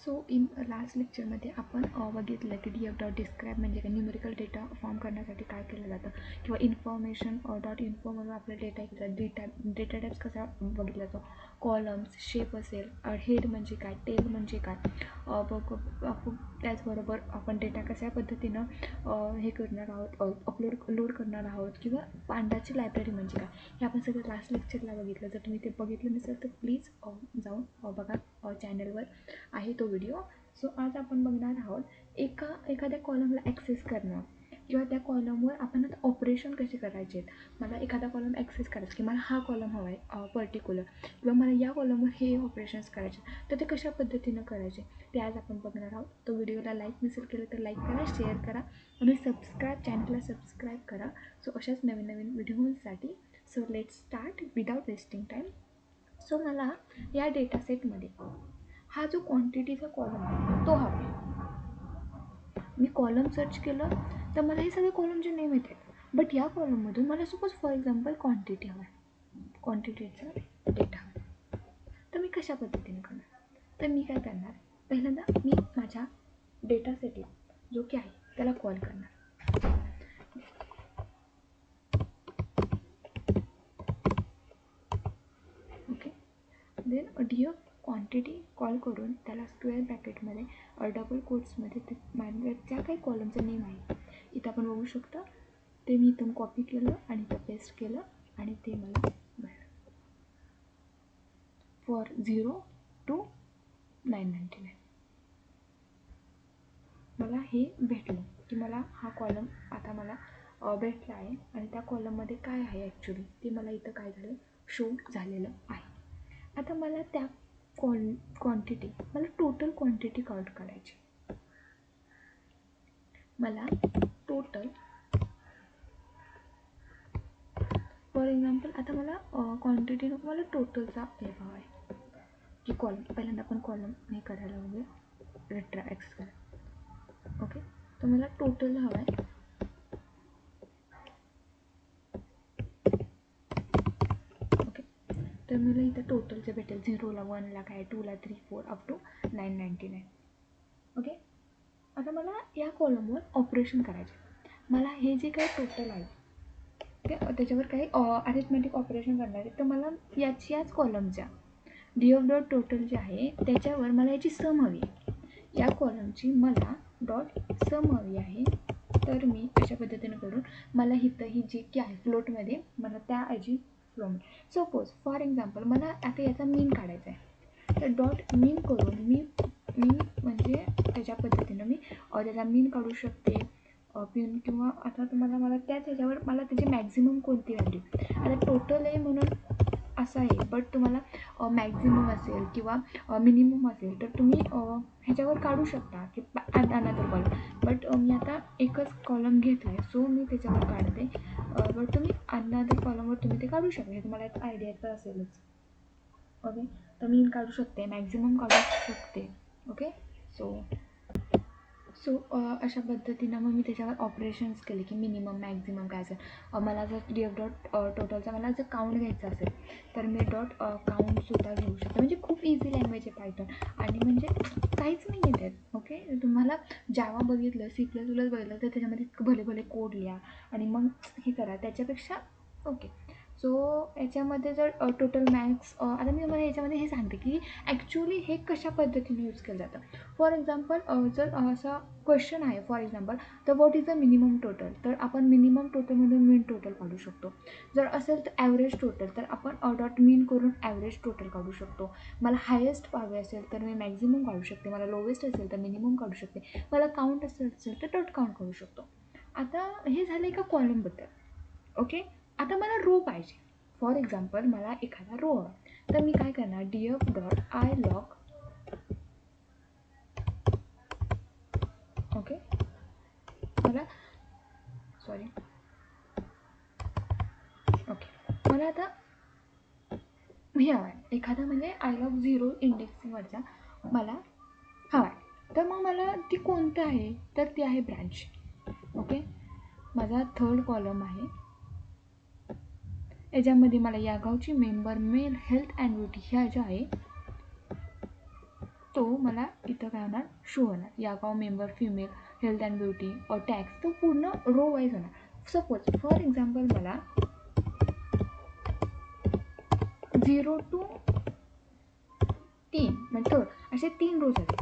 So in last लेक्चरमध्ये आपण बघितलं की df.describe म्हणजे काय, न्यूमेरिकल डेटा फॉर्म करण्यासाठी काय केलं जातं, किंवा इन्फॉर्मेशन .info आपला डेटा डेटा टाईप्स कसा बघितला जातो, कॉलम्स, शेप असेल, हेड म्हणजे काय, टेल म्हणजे काय, त्याचबरोबर आपण डेटा कशा पद्धतीनं हे करणार आहोत, लोड करणार आहोत, किंवा पांडाची लायब्ररी म्हणजे काय, हे आपण सगळं लास्ट लेक्चरला बघितलं. जर तुम्ही ते बघितलं नसेल तर प्लीज जाऊन बघा, चॅनलवर आहे तो व्हिडिओ. सो आज आपण बघणार आहोत एखाद्या कॉलमला ॲक्सेस करणं, किंवा त्या कॉलमवर आपण आता ऑपरेशन कसे करायचे आहेत. मला एखादा कॉलम ॲक्सेस करायचं की मला हा कॉलम हवा आहे पर्टिक्युलर, किंवा मला या कॉलमवर हे ऑपरेशन्स करायचे, तर ते कशा पद्धतीनं करायचे ते आज आपण बघणार आहोत. तो व्हिडिओला लाईक नसेल केलं तर लाईक करा, शेअर करा आणि चॅनलला सबस्क्राईब करा. सो अशाच नवीन नवीन व्हिडिओसाठी. So let's start without wasting time. So मला या डेटा सेटमध्ये हा जो क्वांटिटीचा कॉलम आहे तो हवा. मी कॉलम सर्च केलं तर मला हे सगळे कॉलमचे नेम येतात, बट या कॉलममधून मला सपोज फॉर एक्झाम्पल क्वांटिटी हवा आहे, क्वांटिटीचा डेटा हवा आहे, तर मी कशा पद्धतीने करणार. तर मी काय करणार, पहिल्यांदा मी माझ्या डेटा सेटला जो की आहे त्याला कॉल करणार. Okay, then df quantity call करून त्याला स्क्वेअर ब्रॅकेटमध्ये डबल कोट्समध्ये ते ज्या काही कॉलमचं नेम आहे इथं आपण बघू शकता, ते मी इथून कॉपी केलं आणि इथं पेस्ट केलं आणि ते मला मिळालं. फॉर 0 to 999 मला हे भेटलं की मला हा कॉलम आता मला भेटला आहे, आणि त्या कॉलममध्ये काय आहे ॲक्च्युली ते मला इथं काय झालं, शो झालेलं आहे. आता मला त्या क्वांटिटी मला टोटल क्वांटिटी काउंट करायची. मला टोटल फॉर एक्झाम्पल आता मला क्वांटिटी नको, मला टोटलचा हे हवा आहे की कॉलम. पहिल्यांदा आपण कॉलम हे करायला हवं, एक्सेस करा. ओके, तर मला टोटल हवा आहे. ओके, तर मला इथं टोटलचे भेटेल 0ला 1ला काय, 2ला 3 4 अप टू 999. ओके, आता मला या कॉलमवर ऑपरेशन करायचे. मला हे जे काही टोटल आहे त्याच्यावर काही अरिथमॅटिक ऑपरेशन करणार आहे, तर मला याच कॉलमच्या df.total जे आहे त्याच्यावर मला याची सम हवी आहे. या कॉलमची मला सम हवी आहे. तर मी अशा पद्धतीने करून मला इथं ही जी की आहे फ्लोटमध्ये मला त्याऐवजी फ्लो मिळेल. सपोज फॉर एक्झाम्पल मला आता याचा मीन काढायचा आहे, तर मीन करून मी म्हणजे त्याच्या पद्धतीनं मी त्याचा मीन काढू शकते पिन, किंवा आता तुम्हाला मला त्याच ह्याच्यावर मला त्याची मॅक्झिमम कोणती व्हॅल्यू, आता टोटल आहे म्हणून असं आहे, बट तुम्हाला मॅक्झिमम असेल किंवा मिनिमम असेल तर तुम्ही ह्याच्यावर काढू शकता की अनदर कॉलम. बट मी आता एकच कॉलम घेतला आहे, सो मी त्याच्यावर काढते. बट तुम्ही अनदर कॉलमवर तुम्ही ते काढू शकता, हे तुम्हाला एक आयडिया तर असेलच. ओके, तर मी काढू शकते, मॅक्झिमम काढू शकते. ओके, सो अशा पद्धतीनं मग मी त्याच्यावर ऑपरेशन्स केले की मिनिमम मॅक्झिमम काय असेल. मला जर df.totalचा मला जर काउंट घ्यायचा असेल तर मी काउंटसुद्धा घेऊ शकते. म्हणजे खूप इझी लँग्वेज आहे पायथन, आणि म्हणजे काहीच नाही आहे त्यात. ओके, तुम्हाला जावा बघितलं, C++ बघितलं तर त्याच्यामध्ये भले कोड लिहा आणि मग हे करा, त्याच्यापेक्षा ओके. सो याच्यामध्ये जर टोटल मॅक्स, आता मी तुम्हाला याच्यामध्ये हे सांगते की ॲक्च्युली हे कशा पद्धतीने यूज केलं जातं. फॉर एक्झाम्पल जर असा क्वेश्चन आहे फॉर एक्झाम्पल, तर what is the minimum total, तर आपण मिनिमम टोटलमधून मीन टोटल काढू शकतो. जर असेल तर ॲव्हरेज टोटल, तर आपण मीन करून ॲव्हरेज टोटल काढू शकतो. मला हायेस्ट पाहावे असेल तर मी मॅक्झिमम काढू शकते, मला लोवेस्ट असेल तर मिनिमम काढू शकते, मला काउंट असेल तर काउंट काढू शकतो. आता हे झालं एका कॉलमबद्दल. ओके, आता मला रो पाहिजे. फॉर एक्झाम्पल मला एखादा रो हवा, तर मी काय करणार, df.ilog. ओके, मला मला आता हे हवं आहे एखादा, म्हणजे ilog 0 इंडेक्सिंगवरचा मला हवा आहे. तर मग मला ती कोणतं आहे, तर ती आहे ब्रँच. ओके, माझा 3rd कॉलम आहे, याच्यामध्ये मला या गावची member, male, health and beauty ह्या ज्या आहे तो मला इथं काय होणार शो होणार. या account member female health and beauty और टॅक्स तो पूर्ण रो वाईज होणार. सपोज फॉर एक्झाम्पल मला 0 to 3 म्हणजे थर्ड असे 3 रोज आहेत.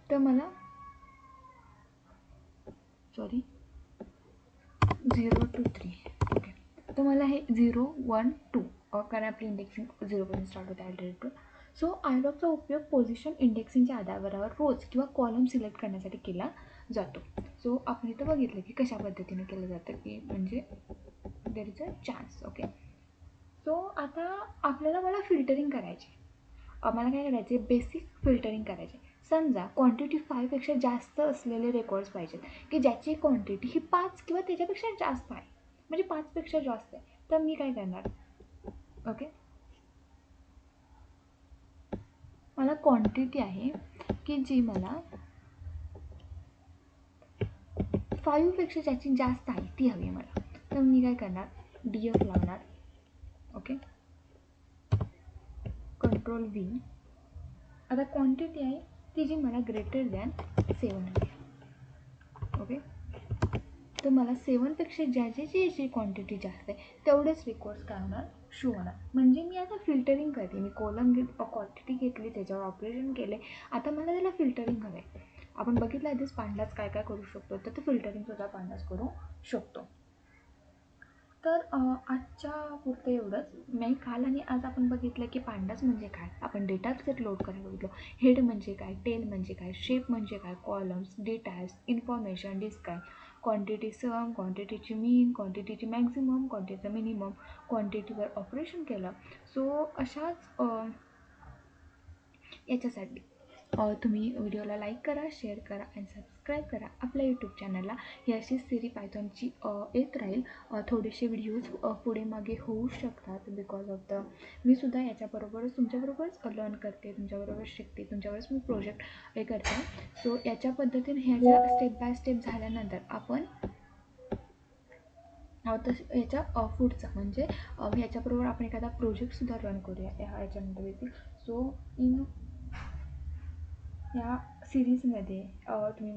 तर मला 0 to 3 ओके. तर मला हे 0 1 2 कारण आपली इंडेक्सिंग 0 पासून स्टार्ट होते ॲल्टरेट. सो आयलॉगचा उपयोग पोझिशन इंडेक्सिंगच्या आधारावर रोज किंवा कॉलम सिलेक्ट करण्यासाठी केला जातो. सो आपण इथं बघितलं की कशा पद्धतीने केलं जातं की म्हणजे there is a chance. Okay. So आता आपल्याला मला फिल्टरिंग करायची. मला काय करायचे बेसिक फिल्टरिंग करायचे. समजा क्वांटिटी 5पेक्षा जास्त असलेले रेकॉर्ड्स पाहिजेत की ज्याची क्वांटिटी ही 5 किंवा त्याच्यापेक्षा जास्त आहे, म्हणजे 5पेक्षा जास्त आहे. तर मी काय करणार, ओके, मला क्वांटिटी आहे की जी मला 5पेक्षा ज्याची जास्त आहे ती हवी मला. तर मी काय करणार, DF लावणार. Okay, control V. आता क्वांटिटी आहे ती जी मला ग्रेटर दॅन 7 हवी. ओके, तर मला 7पेक्षा ज्याची क्वांटिटी जास्त आहे तेवढेच रेकॉर्ड्स काय होणार शो होणार. म्हणजे मी आता फिल्टरिंग करते. मी कॉलम क्वांटिटी घेतली, त्याच्यावर ऑपरेशन केले. आता मला त्याला फिल्टरिंग हवं आहे. आपण बघितलं आधीच पांडास काय काय करू शकतो, तर ते फिल्टरिंगसुद्धा पांडास करू शकतो. तर आजच्या पुरतं एवढंच. मी काल आणि आज आपण बघितलं की पांडास म्हणजे काय, आपण डेटा सेट लोड करायला बघितलं. हेड म्हणजे काय, टेल म्हणजे काय, शेप म्हणजे काय, columns, datas, information, describe, quantity sum, क्वांटिटीची मीन, क्वांटिटीची मॅक्झिमम, क्वांटिटीचं मिनिमम, क्वांटिटीवर ऑपरेशन केलं. सो अशाच याच्यासाठी तुम्ही व्हिडिओला लाईक करा, शेअर करा आणि सबस्क्राईब करा आपल्या यूट्यूब चॅनलला. ही अशी सिरी पायथॉनची येत राहील. थोडेसे व्हिडिओज पुढे मागे होऊ शकतात बिकॉज ऑफ द मी सुद्धा याच्याबरोबरच तुमच्याबरोबरच लर्न करते, तुमच्याबरोबर शिकते, तुमच्याबरोबरच मी प्रोजेक्ट हे करते. सो याच्या पद्धतीने ह्याच्या स्टेप बाय स्टेप झाल्यानंतर आपण तसं याच्या पुढचं म्हणजे ह्याच्याबरोबर आपण एखादा प्रोजेक्टसुद्धा रन करूया ह्याच्यानंतर देखील. सो इन या सिरीजमध्ये तुम्ही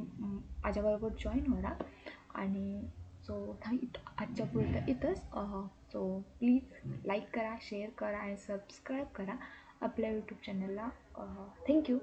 माझ्याबरोबर जॉईन होणार. आणि सो आजच्या पुरतं इथंच. सो प्लीज लाईक करा, शेअर करा आणि सबस्क्राईब करा आपल्या यूट्यूब चॅनलला. थँक्यू.